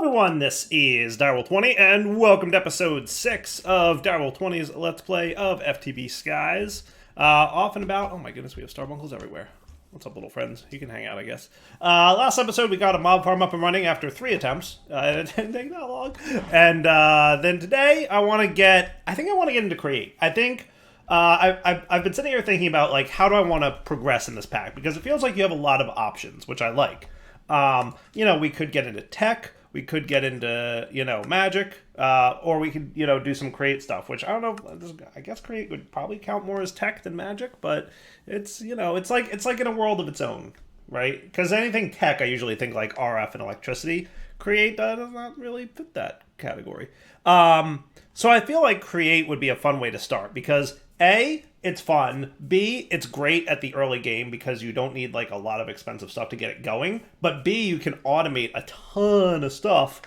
Everyone, this is Direwolf20, and welcome to episode 6 of Direwolf20's Let's Play of FTB Skies. Off and about. Oh my goodness, we have starbunkles everywhere. What's up, little friends? You can hang out, I guess. Last episode, we got a mob farm up and running after 3 attempts. It didn't take that long. And then today, I want to get into Create. I think I've been sitting here thinking about, like, how do I want to progress in this pack? Because it feels like you have a lot of options, which I like. We could get into tech, we could get into, magic, or we could, do some create stuff, which I don't know, I guess create would probably count more as tech than magic, but it's, it's like in a world of its own, right? Because anything tech, I usually think like RF and electricity. Create does not really fit that category. So I feel like create would be a fun way to start, because A, it's fun. B, it's great at the early game because you don't need like a lot of expensive stuff to get it going. But B, you can automate a ton of stuff.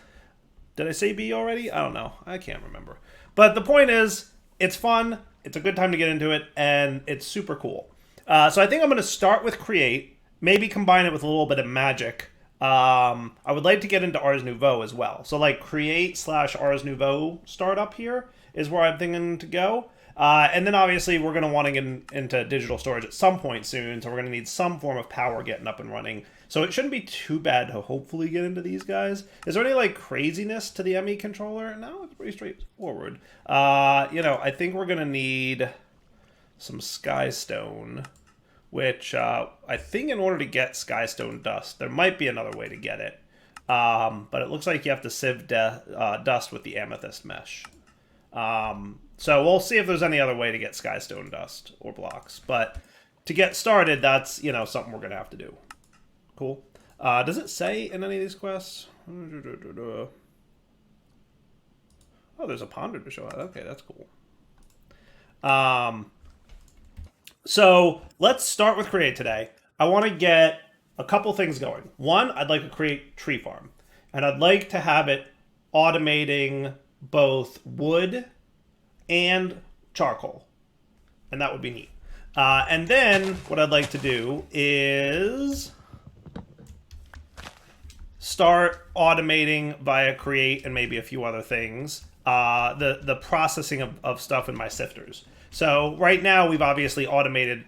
Did I say B already? I don't know. I can't remember. But the point is, it's fun. It's a good time to get into it, and it's super cool. So I think I'm going to start with Create, maybe combine it with a little bit of Magic. I would like to get into Ars Nouveau as well. So like Create / Ars Nouveau startup here is where I'm thinking to go. And then obviously we're going to want to get into digital storage at some point soon, so we're going to need some form of power getting up and running. So it shouldn't be too bad to hopefully get into these guys. Is there any like craziness to the ME controller? No, it's pretty straightforward. I think we're going to need some Skystone, which I think in order to get Skystone Dust, there might be another way to get it. But it looks like you have to sieve dust with the Amethyst Mesh. So we'll see if there's any other way to get Skystone Dust or blocks. But to get started, that's, something we're going to have to do. Cool. Does it say in any of these quests? Oh, there's a ponder to show out. Okay, that's cool. So let's start with Create today. I want to get a couple things going. One, I'd like to create tree farm. And I'd like to have it automating both wood and charcoal, and that would be neat. And then what I'd like to do is start automating via Create and maybe a few other things the processing of stuff in my sifters. So right now we've obviously automated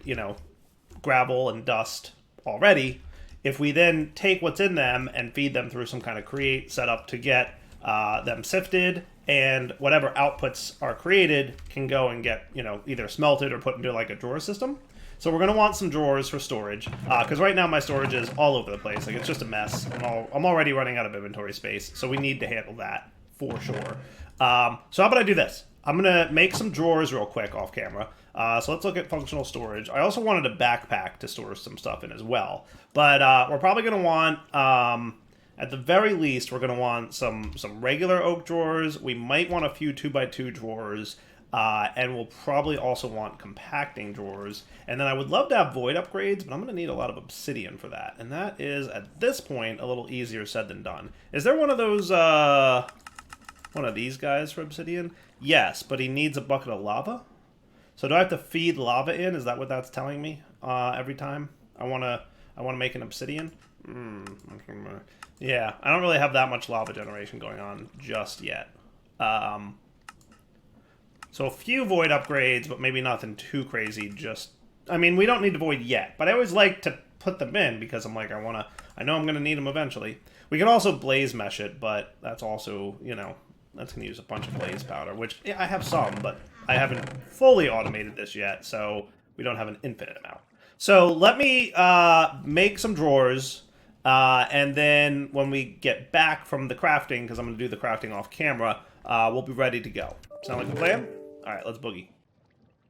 gravel and dust already. If we then take what's in them and feed them through some kind of Create setup to get them sifted, and whatever outputs are created can go and get, either smelted or put into like a drawer system. So we're going to want some drawers for storage, because right now my storage is all over the place. Like, it's just a mess. I'm already running out of inventory space, so we need to handle that for sure. So how about I do this? I'm going to make some drawers real quick off camera. So let's look at functional storage. I also wanted a backpack to store some stuff in as well. But we're probably going to want... at the very least, we're going to want some regular oak drawers. We might want a few 2x2 drawers. And we'll probably also want compacting drawers. And then I would love to have void upgrades, but I'm going to need a lot of obsidian for that. And that is, at this point, a little easier said than done. Is there one of those, one of these guys for obsidian? Yes, but he needs a bucket of lava. So do I have to feed lava in? Is that what that's telling me every time I want to make an obsidian? Yeah, I don't really have that much lava generation going on just yet. So a few void upgrades, but maybe nothing too crazy. We don't need to void yet, but I always like to put them in because I'm like, I know I'm going to need them eventually. We can also blaze mesh it, but that's also, that's going to use a bunch of blaze powder, which yeah, I have some, but I haven't fully automated this yet, so we don't have an infinite amount. So let me make some drawers. And then when we get back from the crafting, because I'm going to do the crafting off camera, we'll be ready to go. Sound like a plan? All right, let's boogie.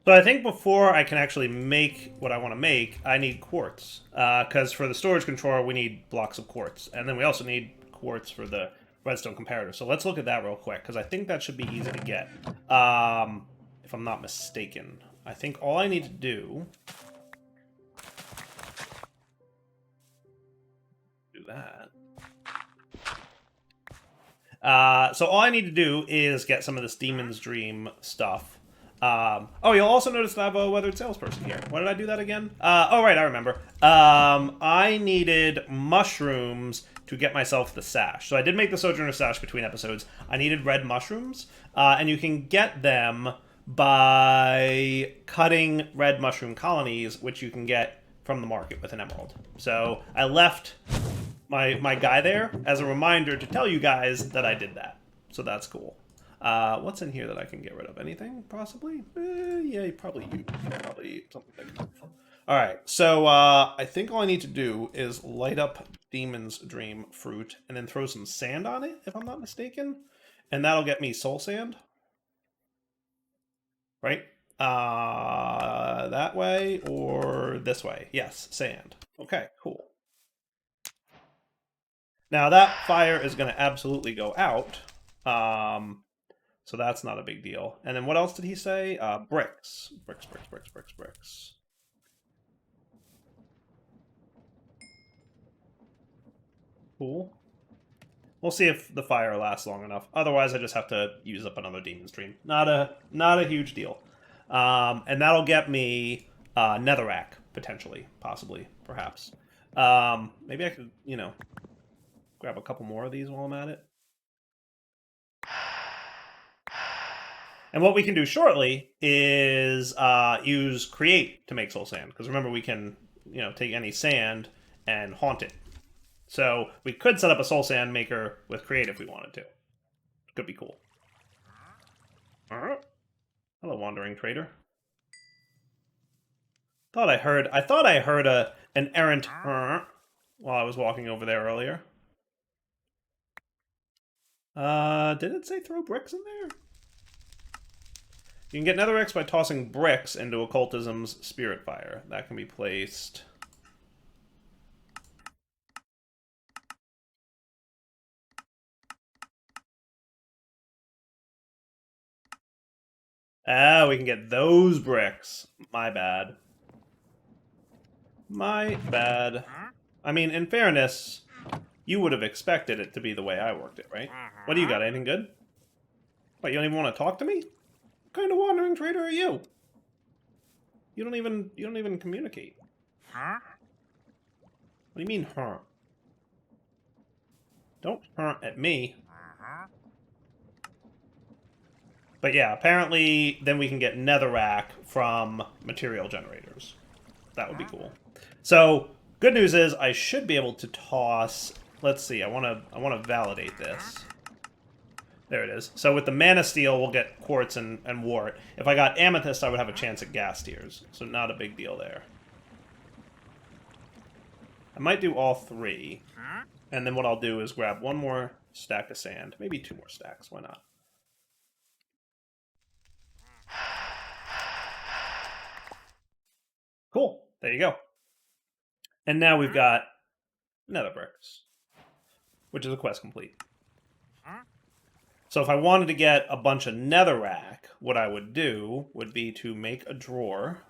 So I think before I can actually make what I want to make, I need quartz. Because for the storage controller, we need blocks of quartz. And then we also need quartz for the redstone comparator. So let's look at that real quick, because I think that should be easy to get. If I'm not mistaken. I think all I need to do... that. So all I need to do is get some of this Demon's Dream stuff. Oh, you'll also notice that I have a weathered salesperson here. Why did I do that again? Oh, right, I remember. I needed mushrooms to get myself the sash. So I did make the Sojourner sash between episodes. I needed red mushrooms, and you can get them by cutting red mushroom colonies, which you can get from the market with an emerald. So I left my guy there as a reminder to tell you guys that I did that. So that's cool. What's in here that I can get rid of? Anything, possibly? Yeah, probably you. Probably something big enough. All right, so I think all I need to do is light up Demon's Dream fruit and then throw some sand on it, if I'm not mistaken. And that'll get me soul sand. Right? That way or this way? Yes, sand. Okay, cool. Now that fire is going to absolutely go out. So that's not a big deal. And then what else did he say? Bricks. Bricks, bricks, bricks, bricks, bricks. Cool. We'll see if the fire lasts long enough. Otherwise, I just have to use up another Demon's Dream. Not a huge deal. And that'll get me Netherrack, potentially, possibly, perhaps. Maybe I could, grab a couple more of these while I'm at it. And what we can do shortly is use Create to make Soul Sand. Because remember, we can, take any sand and haunt it. So we could set up a Soul Sand maker with Create if we wanted to. Could be cool. Hello, Wandering Trader. I thought I heard an errant while I was walking over there earlier. Did it say throw bricks in there? You can get Netherricks by tossing bricks into Occultism's Spirit Fire. That can be placed. Ah, we can get those bricks. My bad. My bad. I mean, in fairness, you would have expected it to be the way I worked it, right? What do you got? Anything good? What, you don't even want to talk to me? What kind of wandering trader are you? You don't even communicate. Huh? What do you mean, huh? Don't huh at me. But yeah, apparently then we can get netherrack from material generators. That would be cool. So, good news is I should be able to toss... Let's see, I want to validate this. There it is. So with the Mana Steel, we'll get Quartz and Wart. If I got Amethyst, I would have a chance at Gas Tears. So not a big deal there. I might do all three. And then what I'll do is grab one more stack of sand. Maybe two more stacks. Why not? Cool. There you go. And now we've got Nether Bricks, which is a quest complete. So if I wanted to get a bunch of netherrack, what I would do would be to make a drawer.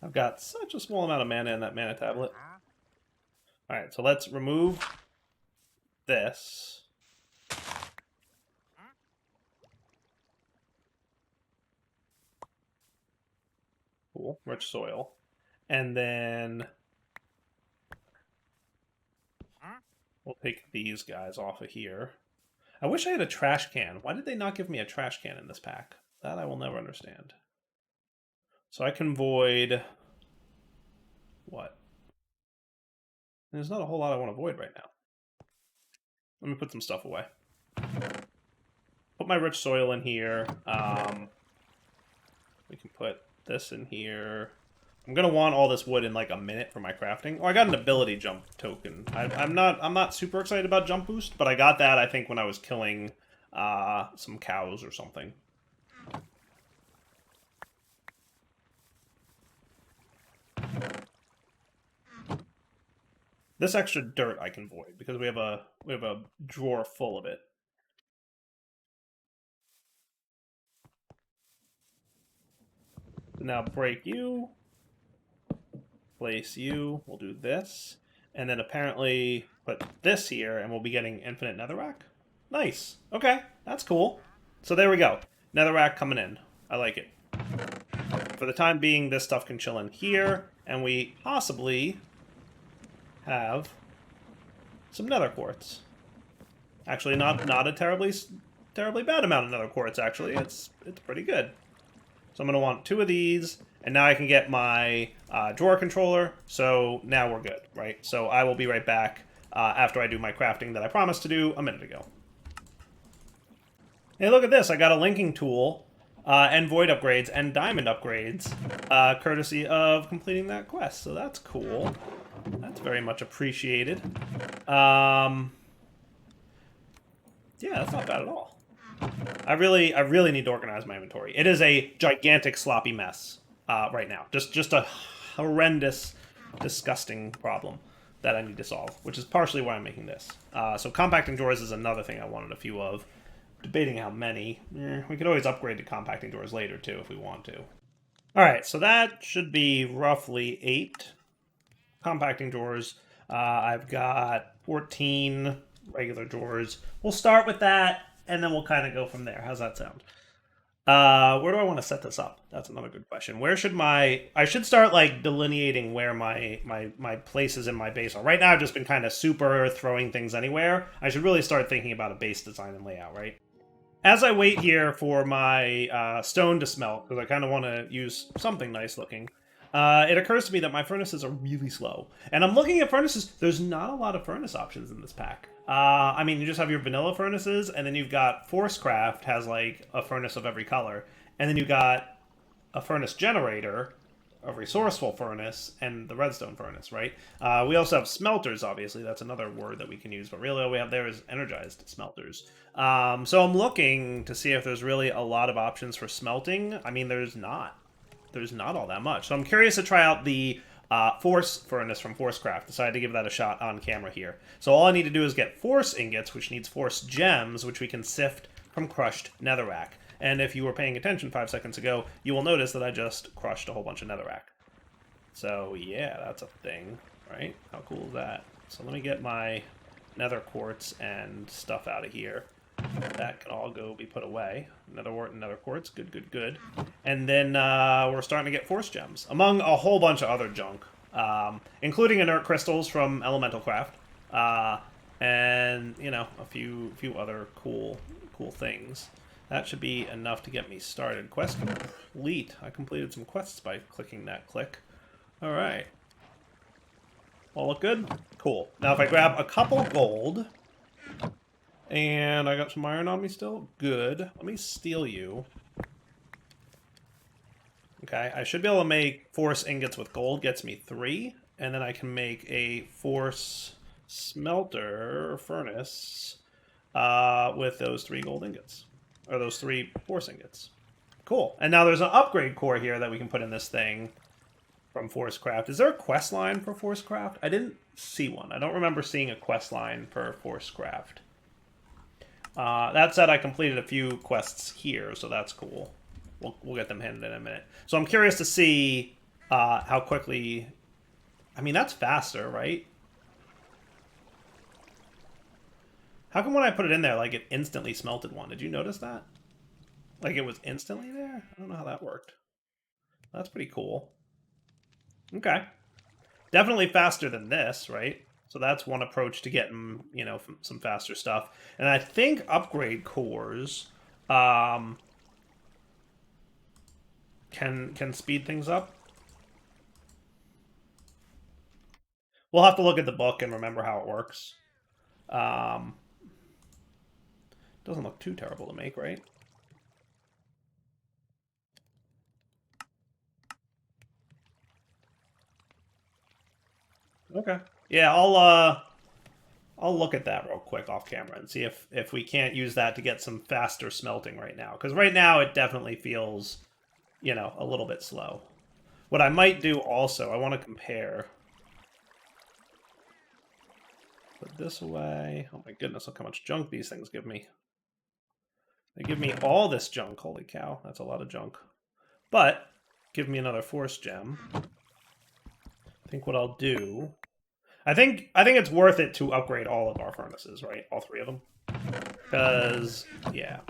I've got such a small amount of mana in that mana tablet. Alright, so let's remove this. Cool, rich soil. And then we'll take these guys off of here. I wish I had a trash can. Why did they not give me a trash can in this pack? That I will never understand. So I can void... What? There's not a whole lot I want to void right now. Let me put some stuff away. Put my rich soil in here. We can put this in here. I'm gonna want all this wood in like a minute for my crafting. Oh, I got an ability jump token. I'm not super excited about jump boost, but I got that I think when I was killing some cows or something. This extra dirt I can void because we have a drawer full of it. So now break you. place you. We'll do this. And then apparently put this here, and we'll be getting infinite netherrack. Nice. Okay, that's cool. So there we go. Netherrack coming in. I like it. For the time being, this stuff can chill in here, and we possibly have some nether quartz. Actually, not a terribly bad amount of nether quartz, actually. It's pretty good. So I'm going to want 2 of these, and now I can get my drawer controller, so now we're good, right? So I will be right back after I do my crafting that I promised to do a minute ago. Hey, look at this. I got a linking tool, and void upgrades, and diamond upgrades, courtesy of completing that quest, so that's cool. That's very much appreciated. Yeah, that's not bad at all. I really need to organize my inventory. It is a gigantic sloppy mess right now. Just a horrendous, disgusting problem that I need to solve, which is partially why I'm making this. So compacting drawers is another thing I wanted a few of. Debating how many. We could always upgrade to compacting drawers later too if we want to. All right, so that should be roughly 8 compacting drawers. I've got 14 regular drawers. We'll start with that, and then we'll kind of go from there. How's that sound? Where do I want to set this up? That's another good question. Where should I should start like delineating where my places in my base are. Right now I've just been kind of super throwing things anywhere. I should really start thinking about a base design and layout, right? As I wait here for my stone to smelt, because I kind of want to use something nice looking, it occurs to me that my furnaces are really slow. And I'm looking at furnaces. There's not a lot of furnace options in this pack. I mean, you just have your vanilla furnaces, and then you've got Forcecraft has like a furnace of every color. And then you've got a furnace generator, a resourceful furnace, and the redstone furnace, right? We also have smelters, obviously. That's another word that we can use. But really all we have there is energized smelters. So I'm looking to see if there's really a lot of options for smelting. I mean, there's not. There's not all that much. So I'm curious to try out the Force furnace from Forcecraft. Decided to give that a shot on camera here. So all I need to do is get Force ingots, which needs Force gems, which we can sift from crushed netherrack. And if you were paying attention 5 seconds ago, you will notice that I just crushed a whole bunch of netherrack. So yeah, that's a thing, right? How cool is that? So let me get my nether quartz and stuff out of here. That can all go be put away. Nether wart and nether quartz, good, good, good. And then we're starting to get force gems, among a whole bunch of other junk, including inert crystals from Elemental Craft, and you know, a few other cool things. That should be enough to get me started. Quest complete. I completed some quests by clicking that click. All right. All look good? Cool. Now if I grab a couple gold, and I got some iron on me still, good. Let me steal you. Okay, I should be able to make force ingots with gold, gets me 3, and then I can make a force smelter furnace with those 3 gold ingots. Or those 3 force ingots. Cool. And now there's an upgrade core here that we can put in this thing from Forcecraft. Is there a quest line for Forcecraft? I didn't see one. I don't remember seeing a quest line for Forcecraft. That said, I completed a few quests here, so that's cool. We'll get them handed in a minute. So I'm curious to see how quickly... I mean, that's faster, right? How come when I put it in there, like, it instantly smelted one? Did you notice that? Like, it was instantly there? I don't know how that worked. That's pretty cool. Okay. Definitely faster than this, right? So that's one approach to getting, you know, some faster stuff. And I think upgrade cores can speed things up. We'll have to look at the book and remember how it works. Doesn't look too terrible to make, right? Okay. Yeah, I'll look at that real quick off camera and see if we can't use that to get some faster smelting right now. Because right now it definitely feels, you know, a little bit slow. What I might do also, I want to compare. Put this away. Oh my goodness, look how much junk these things give me. They give me all this junk. Holy cow, that's a lot of junk. But give me another force gem. think what I'll do, I think it's worth it to upgrade all of our furnaces, right? All three of them. Because, yeah.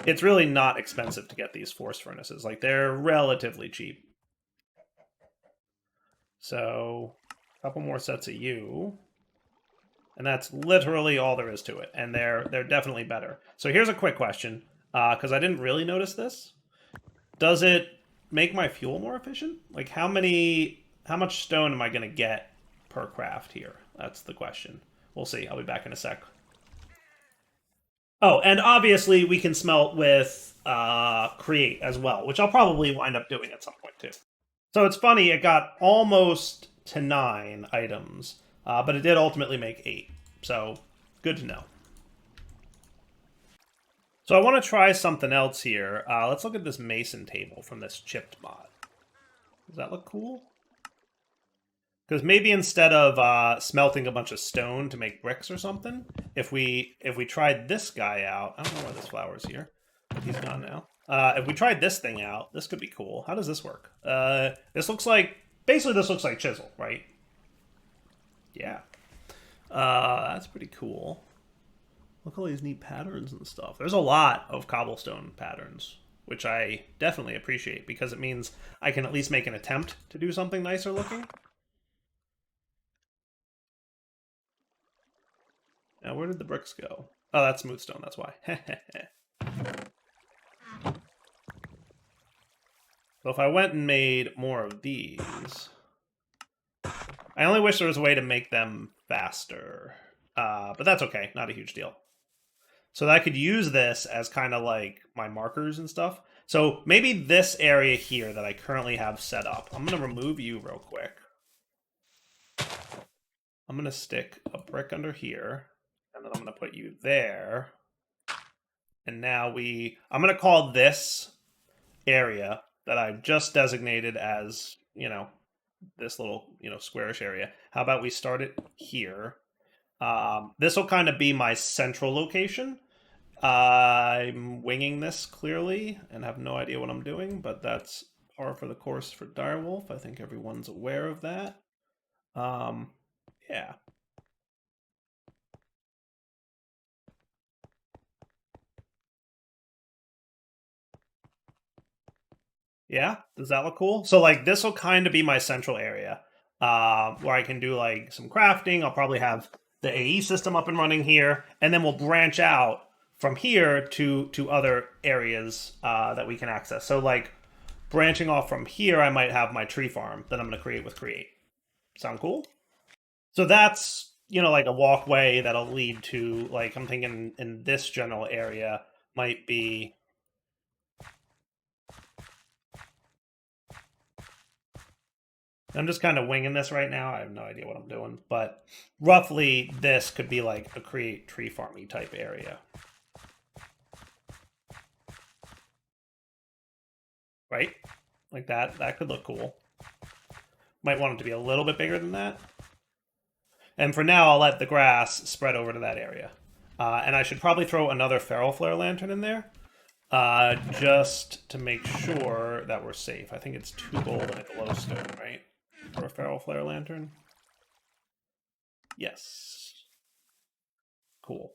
It's really not expensive to get these force furnaces. Like, they're relatively cheap. So, a couple more sets of you. And that's literally all there is to it. And they're definitely better. So here's a quick question, because I didn't really notice this. Does it make my fuel more efficient? Like, how much stone am I going to get per craft here? That's the question. We'll see. I'll be back in a sec. Oh, and obviously we can smelt with create as well, which I'll probably wind up doing at some point too. So it's funny, it got almost to 9 items, but it did ultimately make 8. So good to know. So I want to try something else here. Let's look at this mason table from this chipped mod. Does that look cool? Because maybe instead of smelting a bunch of stone to make bricks or something, if we tried this guy out, I don't know where this flower is here. He's gone now. If we tried this thing out, this could be cool. How does this work? This looks like, basically this looks like chisel, right? Yeah. That's pretty cool. Look at all these neat patterns and stuff. There's a lot of cobblestone patterns, which I definitely appreciate because it means I can at least make an attempt to do something nicer looking. Now, where did the bricks go? Oh, that's smooth stone, that's why. So if I went and made more of these... I only wish there was a way to make them faster. But that's okay, not a huge deal. So that I could use this as kind of like my markers and stuff. So maybe this area here that I currently have set up. I'm going to remove you real quick. I'm going to stick a brick under here. And then I'm going to put you there. And now I'm going to call this area that I've just designated as, this little, squarish area. How about we start it here? This will kind of be my central location. I'm winging this clearly and have no idea what I'm doing, but that's par for the course for Direwolf. I think everyone's aware of that. Yeah. Yeah, does that look cool? So like this will kind of be my central area, where I can do like some crafting. I'll probably have the AE system up and running here, and then we'll branch out from here to other areas that we can access. So like branching off from here, I might have my tree farm that I'm going to create with create. Sound cool? So that's like a walkway that'll lead to like I'm thinking in this general area might be. I'm just kind of winging this right now. I have no idea what I'm doing, but roughly this could be like a create tree farmy type area. Right? Like that. That could look cool. Might want it to be a little bit bigger than that. And for now, I'll let the grass spread over to that area. And I should probably throw another feral flare lantern in there. Just to make sure that we're safe. I think it's 2 gold and a glowstone, right? For a feral flare lantern. Yes. Cool.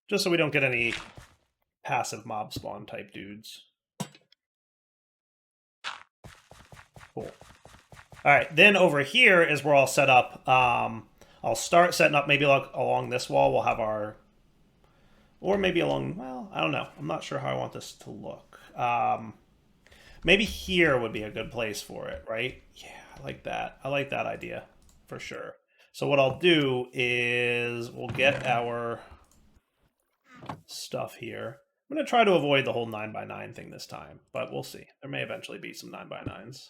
Just so we don't get any passive mob spawn type dudes. Cool. All right, then over here is where I'll set up. I'll start setting up maybe like along this wall. We'll have our, or maybe along. Well, I don't know. I'm not sure how I want this to look. Maybe here would be a good place for it, right? Yeah, I like that. I like that idea for sure. So what I'll do is we'll get our stuff here. I'm going to try to avoid the whole 9x9 thing this time, but we'll see. There may eventually be some 9x9s.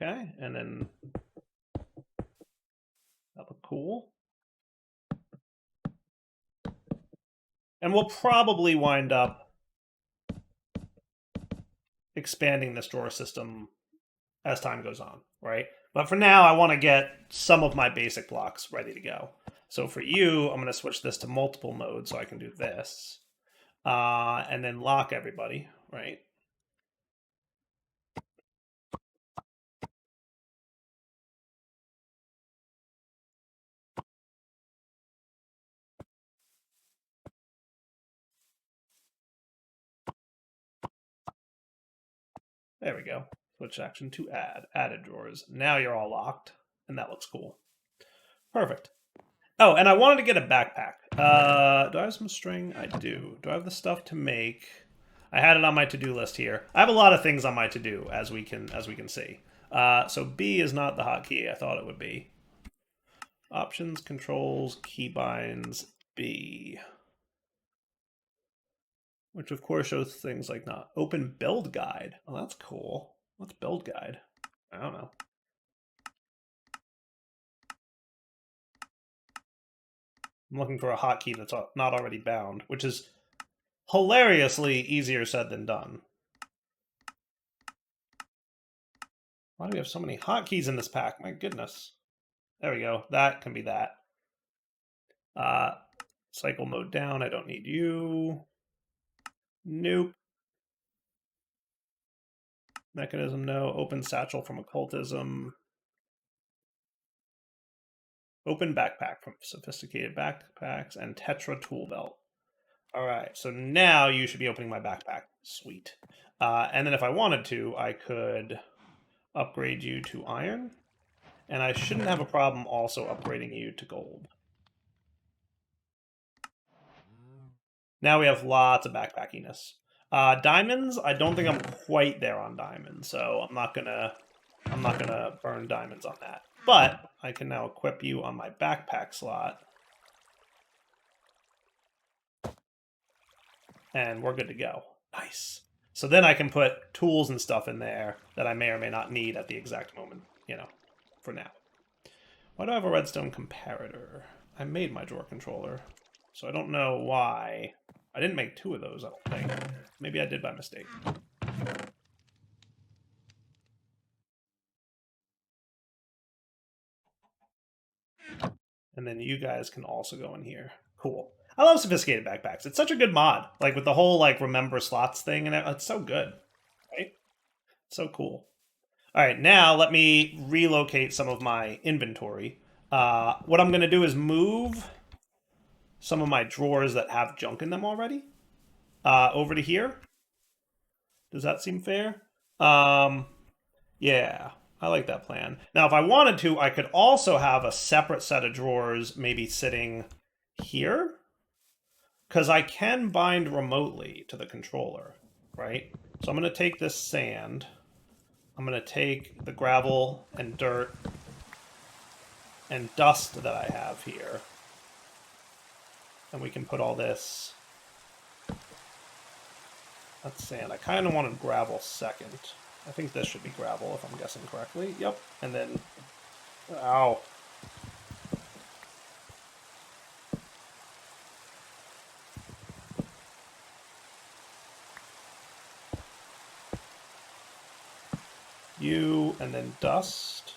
Okay, and then that look cool. And we'll probably wind up expanding this drawer system as time goes on, right? But for now, I want to get some of my basic blocks ready to go. So for you, I'm going to switch this to multiple modes so I can do this. And then lock everybody, right? There we go. Switch action to add. Added drawers. Now you're all locked, and that looks cool. Perfect. Oh, and I wanted to get a backpack. Do I have some string? I do. Do I have the stuff to make? I had it on my to-do list here. I have a lot of things on my to-do, as we can see. So B is not the hotkey I thought it would be. Options, controls, keybinds, B. Which of course shows things like not open build guide. Oh, that's cool. What's build guide? I don't know. I'm looking for a hotkey that's not already bound, which is hilariously easier said than done. Why do we have so many hotkeys in this pack? My goodness. There we go. That can be that. Cycle mode down. I don't need you. Nope. Mechanism, no. Open satchel from occultism. Open backpack from sophisticated backpacks and Tetra tool belt. All right, so now you should be opening my backpack. Sweet. And then if I wanted to, I could upgrade you to iron. And I shouldn't have a problem also upgrading you to gold. Now we have lots of backpackiness. Diamonds, I don't think I'm quite there on diamonds, so I'm not gonna burn diamonds on that. But I can now equip you on my backpack slot. And we're good to go. Nice. So then I can put tools and stuff in there that I may or may not need at the exact moment, for now. Why do I have a redstone comparator? I made my drawer controller, so I don't know why. I didn't make two of those, I don't think. Maybe I did by mistake. And then you guys can also go in here. Cool. I love sophisticated backpacks. It's such a good mod. Like with the whole remember slots thing, and it's so good, right? So cool. All right, now let me relocate some of my inventory. What I'm going to do is move some of my drawers that have junk in them already over to here. Does that seem fair? Yeah, I like that plan. Now, if I wanted to, I could also have a separate set of drawers maybe sitting here. Because I can bind remotely to the controller, right? So I'm going to take this sand. I'm going to take the gravel and dirt and dust that I have here. And we can put all this. That's sand. I kind of wanted gravel second. I think this should be gravel if I'm guessing correctly. Yep. And then, ow. You, and then dust.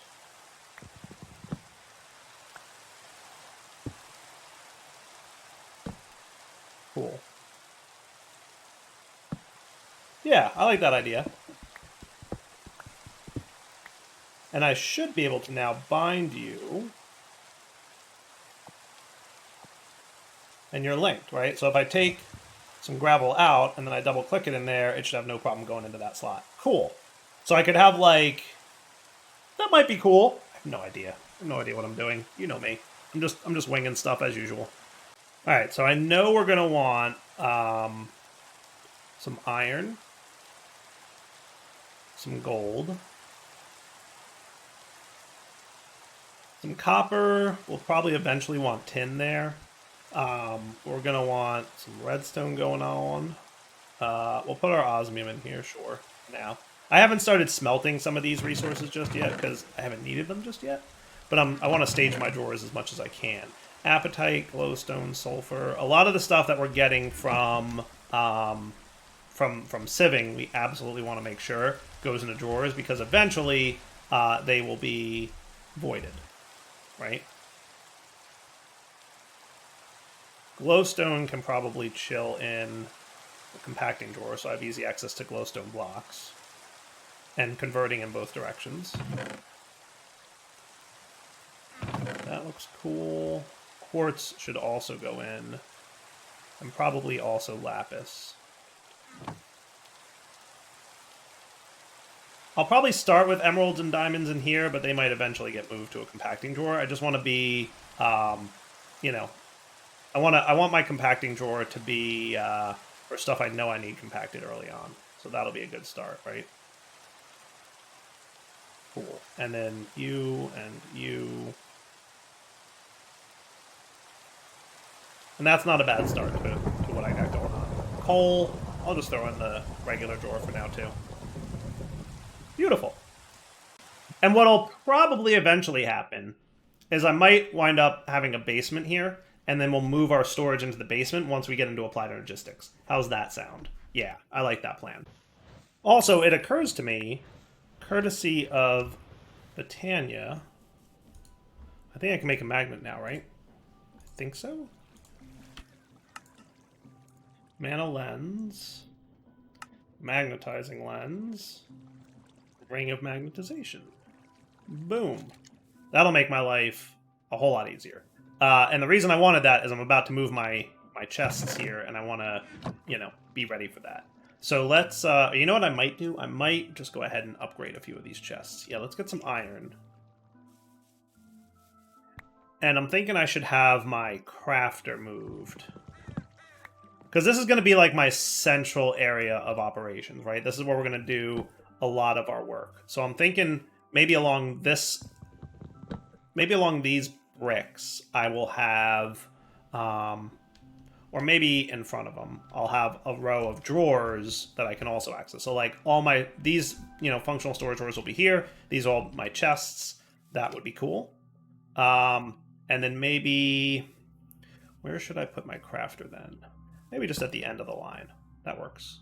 Cool. Yeah, I like that idea. And I should be able to now bind you. And you're linked, right? So if I take some gravel out and then I double click it in there, it should have no problem going into that slot. Cool. So I could have that might be cool. I have no idea. I have no idea what I'm doing. You know me. I'm just winging stuff as usual. All right, so I know we're gonna want some iron, some gold, some copper. We'll probably eventually want tin there. We're gonna want some redstone going on. We'll put our osmium in here, sure, now. I haven't started smelting some of these resources just yet because I haven't needed them just yet. But I want to stage my drawers as much as I can. Apatite, glowstone, sulfur. A lot of the stuff that we're getting from sieving, we absolutely want to make sure goes into drawers because eventually they will be voided, right? Glowstone can probably chill in the compacting drawer, so I have easy access to glowstone blocks. And converting in both directions. That looks cool. Quartz should also go in. And probably also lapis. I'll probably start with emeralds and diamonds in here, but they might eventually get moved to a compacting drawer. I just want to be, you know, I want my compacting drawer to be for stuff I know I need compacted early on. So that'll be a good start, right? Cool. And then you and you. And that's not a bad start to what I got going on. Coal, I'll just throw in the regular drawer for now too. Beautiful. And what'll probably eventually happen is I might wind up having a basement here, and then we'll move our storage into the basement once we get into applied logistics. How's that sound? Yeah, I like that plan. Also, it occurs to me, courtesy of Britannia, I think I can make a magnet now, right? I think so. Mana lens, magnetizing lens, ring of magnetization. Boom. That'll make my life a whole lot easier. And the reason I wanted that is I'm about to move my chests here, and I want to, you know, be ready for that. So let's, you know what I might do? I might just go ahead and upgrade a few of these chests. Yeah, let's get some iron. And I'm thinking I should have my crafter moved. Because this is going to be like my central area of operations, right? This is where we're going to do a lot of our work. So I'm thinking maybe along these bricks, I will have, or maybe in front of them, I'll have a row of drawers that I can also access. So like these, you know, functional storage drawers will be here. These are all my chests. That would be cool. And then maybe, where should I put my crafter then? Maybe just at the end of the line. That works.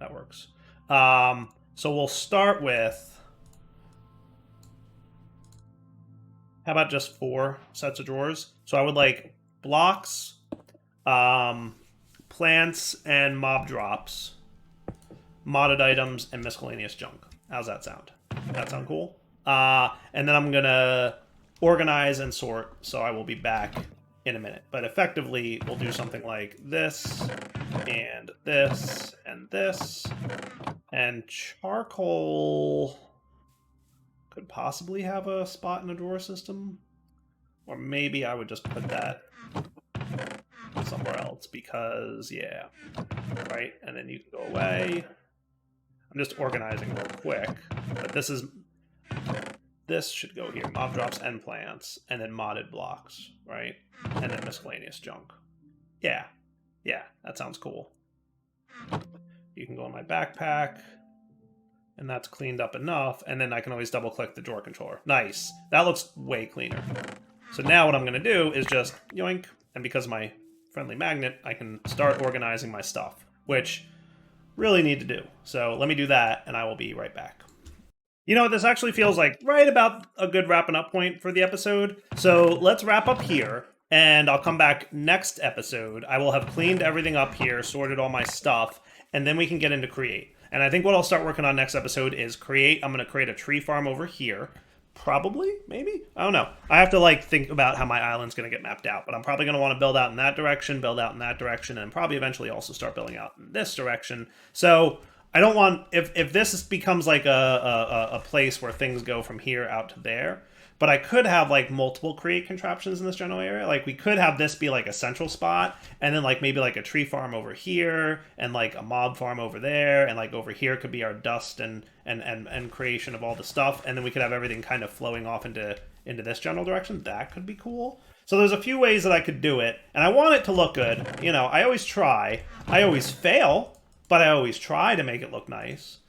That works. So we'll start with, how about just 4 sets of drawers? So I would like blocks, plants and mob drops, modded items, and miscellaneous junk. How's that sound? That sound cool? And then I'm going to organize and sort, so I will be back in a minute. But effectively, we'll do something like this, and this, and this. And charcoal could possibly have a spot in a drawer system. Or maybe I would just put that somewhere else because, yeah. Right? And then you can go away. I'm just organizing real quick. But this should go here. Mob drops and plants. And then modded blocks. Right? And then miscellaneous junk. Yeah. Yeah, that sounds cool. You can go in my backpack. And that's cleaned up enough. And then I can always double click the drawer controller. Nice. That looks way cleaner. So now what I'm going to do is just yoink. And because of my friendly magnet, I can start organizing my stuff. Which really need to do. So let me do that and I will be right back. You know, this actually feels like right about a good wrapping up point for the episode. So let's wrap up here. And I'll come back next episode. I will have cleaned everything up here, sorted all my stuff, and then we can get into create. And I think what I'll start working on next episode is create. I'm going to create a tree farm over here. Probably, maybe? I don't know. I have to like think about how my island's going to get mapped out. But I'm probably going to want to build out in that direction, and probably eventually also start building out in this direction. So I don't want, if this becomes like a place where things go from here out to there, but I could have like multiple create contraptions in this general area. Like we could have this be like a central spot, and then like maybe like a tree farm over here, and like a mob farm over there, and like over here could be our dust and creation of all the stuff, and then we could have everything kind of flowing off into this general direction. That could be cool. So there's a few ways that I could do it, and I want it to look good. You know, I always try. I always fail, but I always try to make it look nice.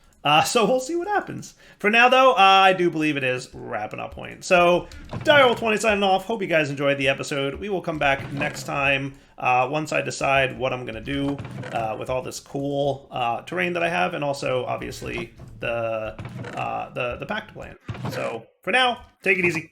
So we'll see what happens. For now, though, I do believe it is wrapping up point. So, Direwolf20 signing off. Hope you guys enjoyed the episode. We will come back next time once I decide what I'm going to do with all this cool terrain that I have, and also, obviously, the pact plan. So, for now, take it easy.